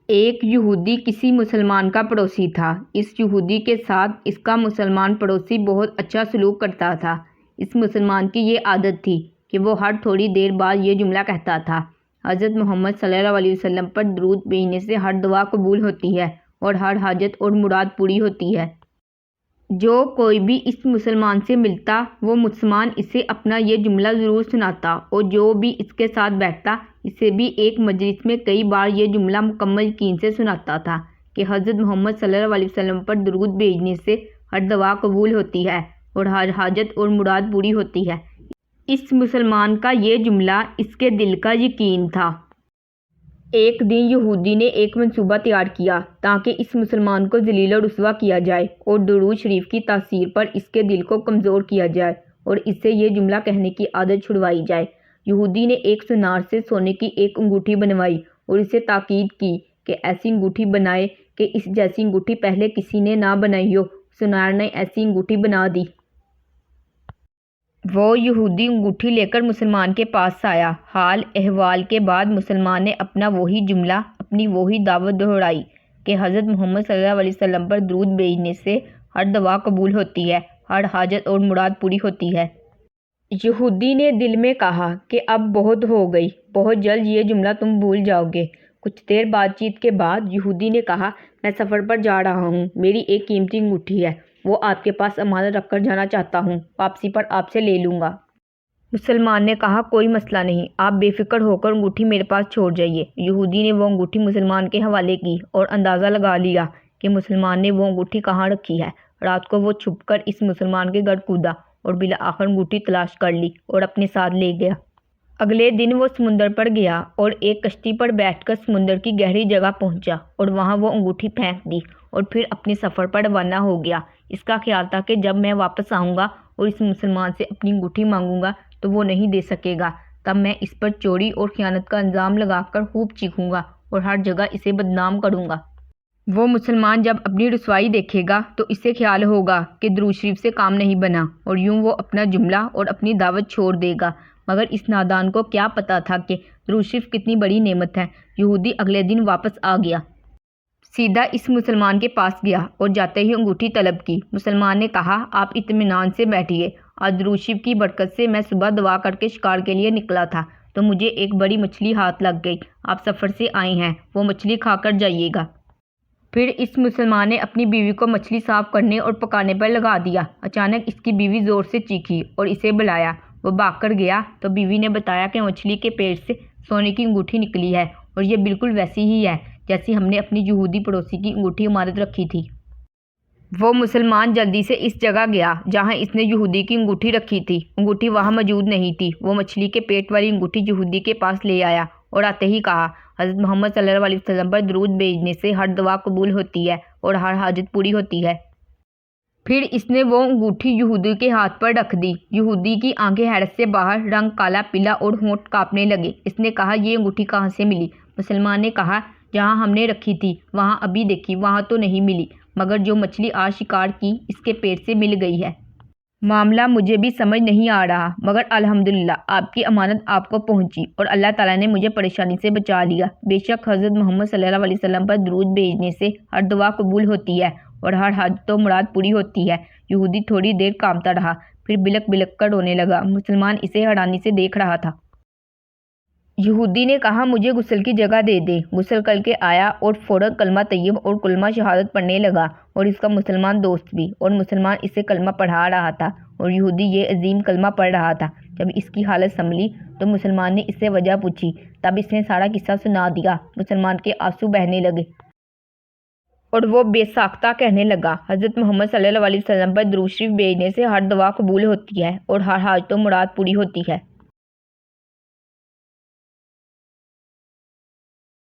ایک یہودی کسی مسلمان کا پڑوسی تھا۔ اس یہودی کے ساتھ اس کا مسلمان پڑوسی بہت اچھا سلوک کرتا تھا۔ اس مسلمان کی یہ عادت تھی کہ وہ ہر تھوڑی دیر بعد یہ جملہ کہتا تھا: حضرت محمد صلی اللہ علیہ وسلم پر درود بھیجنے سے ہر دعا قبول ہوتی ہے اور ہر حاجت اور مراد پوری ہوتی ہے۔ جو کوئی بھی اس مسلمان سے ملتا وہ مسلمان اسے اپنا یہ جملہ ضرور سناتا، اور جو بھی اس کے ساتھ بیٹھتا اسے بھی ایک مجلس میں کئی بار یہ جملہ مکمل یقین سے سناتا تھا کہ حضرت محمد صلی اللہ علیہ وسلم پر درود بھیجنے سے ہر دعا قبول ہوتی ہے اور ہر حاجت اور مراد پوری ہوتی ہے۔ اس مسلمان کا یہ جملہ اس کے دل کا یقین تھا۔ ایک دن یہودی نے ایک منصوبہ تیار کیا تاکہ اس مسلمان کو ذلیل و رسوا کیا جائے اور درود شریف کی تاثیر پر اس کے دل کو کمزور کیا جائے اور اس سے یہ جملہ کہنے کی عادت چھڑوائی جائے۔ یہودی نے ایک سونار سے سونے کی ایک انگوٹھی بنوائی اور اسے تاکید کی کہ ایسی انگوٹھی بنائے کہ اس جیسی انگوٹھی پہلے کسی نے نہ بنائی ہو۔ سونار نے ایسی انگوٹھی بنا دی۔ وہ یہودی انگوٹھی لے کر مسلمان کے پاس آیا۔ حال احوال کے بعد مسلمان نے اپنا وہی جملہ، اپنی وہی دعوت دہرائی کہ حضرت محمد صلی اللہ علیہ وسلم پر درود بھیجنے سے ہر دعا قبول ہوتی ہے، ہر حاجت اور مراد پوری ہوتی ہے۔ یہودی نے دل میں کہا کہ اب بہت ہو گئی، بہت جلد یہ جملہ تم بھول جاؤ گے۔ کچھ دیر بات چیت کے بعد یہودی نے کہا: میں سفر پر جا رہا ہوں، میری ایک قیمتی انگوٹھی ہے، وہ آپ کے پاس امانت رکھ کر جانا چاہتا ہوں، واپسی پر آپ سے لے لوں گا۔ مسلمان نے کہا: کوئی مسئلہ نہیں، آپ بے فکر ہو کر انگوٹھی میرے پاس چھوڑ جائیے۔ یہودی نے وہ انگوٹھی مسلمان کے حوالے کی اور اندازہ لگا لیا کہ مسلمان نے وہ انگوٹھی کہاں رکھی ہے۔ رات کو وہ چھپ کر اس مسلمان کے گھر کودا اور بالآخر انگوٹھی تلاش کر لی اور اپنے ساتھ لے گیا۔ اگلے دن وہ سمندر پر گیا اور ایک کشتی پر بیٹھ کر سمندر کی گہری جگہ پہنچا اور وہاں وہ انگوٹھی پھینک دی اور پھر اپنے سفر پر روانہ ہو گیا۔ اس کا خیال تھا کہ جب میں واپس آؤں گا اور اس مسلمان سے اپنی انگوٹھی مانگوں گا تو وہ نہیں دے سکے گا، تب میں اس پر چوری اور خیانت کا الزام لگا کر خوب چیخوں گا اور ہر جگہ اسے بدنام کروں گا۔ وہ مسلمان جب اپنی رسوائی دیکھے گا تو اسے خیال ہوگا کہ درود شریف سے کام نہیں بنا اور یوں وہ اپنا جملہ اور اپنی دعوت چھوڑ دے گا۔ مگر اس نادان کو کیا پتا تھا کہ درود شریف کتنی بڑی نعمت ہے۔ یہودی اگلے دن واپس آ گیا، سیدھا اس مسلمان کے پاس گیا اور جاتے ہی انگوٹھی طلب کی۔ مسلمان نے کہا: آپ اطمینان سے بیٹھیے، آج درود شریف کی برکت سے میں صبح دعا کر کے شکار کے لیے نکلا تھا تو مجھے ایک بڑی مچھلی ہاتھ لگ گئی۔ آپ سفر سے آئے ہیں، وہ مچھلی کھا کر جائیے گا۔ پھر اس مسلمان نے اپنی بیوی کو مچھلی صاف کرنے اور پکانے پر لگا دیا۔ اچانک اس کی بیوی زور سے چیخی اور اسے بلایا۔ وہ بھاگ کر گیا تو بیوی نے بتایا کہ مچھلی کے پیٹ سے سونے کی انگوٹھی نکلی ہے اور یہ بالکل ویسی ہی ہے جیسی ہم نے اپنی یہودی پڑوسی کی انگوٹھی امانت رکھی تھی۔ وہ مسلمان جلدی سے اس جگہ گیا جہاں اس نے یہودی کی انگوٹھی رکھی تھی۔ انگوٹھی وہاں موجود نہیں تھی۔ وہ مچھلی کے پیٹ والی انگوٹھی یہودی کے پاس لے آیا اور آتے ہی کہا: حضرت محمد صلی اللہ علیہ وسلم پر درود بھیجنے سے ہر دعا قبول ہوتی ہے اور ہر حاجت پوری ہوتی ہے۔ پھر اس نے وہ انگوٹھی یہودی کے ہاتھ پر رکھ دی۔ یہودی کی آنکھیں حیرت سے باہر، رنگ کالا پیلا اور ہونٹ کانپنے لگے۔ اس نے کہا: یہ انگوٹھی کہاں سے ملی؟ مسلمان نے کہا: جہاں ہم نے رکھی تھی وہاں ابھی دیکھی، وہاں تو نہیں ملی، مگر جو مچھلی آج شکار کی اس کے پیٹ سے مل گئی ہے۔ معاملہ مجھے بھی سمجھ نہیں آ رہا، مگر الحمدللہ آپ کی امانت آپ کو پہنچی اور اللہ تعالیٰ نے مجھے پریشانی سے بچا لیا۔ بے شک حضرت محمد صلی اللہ علیہ وسلم پر درود بھیجنے سے ہر دعا قبول ہوتی ہے اور ہر حاجت و مراد پوری ہوتی ہے۔ یہودی تھوڑی دیر کانپتا رہا، پھر بلک بلک کر رونے لگا۔ مسلمان اسے حیرانی سے دیکھ رہا تھا۔ یہودی نے کہا: مجھے غسل کی جگہ دے دے۔ غسل کر کے آیا اور فوراً کلمہ طیب اور کلمہ شہادت پڑھنے لگا، اور اس کا مسلمان دوست بھی، اور مسلمان اسے کلمہ پڑھا رہا تھا اور یہودی یہ عظیم کلمہ پڑھ رہا تھا۔ جب اس کی حالت سنبھلی تو مسلمان نے اس سے وجہ پوچھی، تب اس نے سارا قصہ سنا دیا۔ مسلمان کے آنسو بہنے لگے اور وہ بے ساختہ کہنے لگا: حضرت محمد صلی اللہ علیہ وسلم پر درود شریف بھیجنے سے ہر دعا قبول ہوتی ہے اور ہر حاجت و مراد پوری ہوتی ہے۔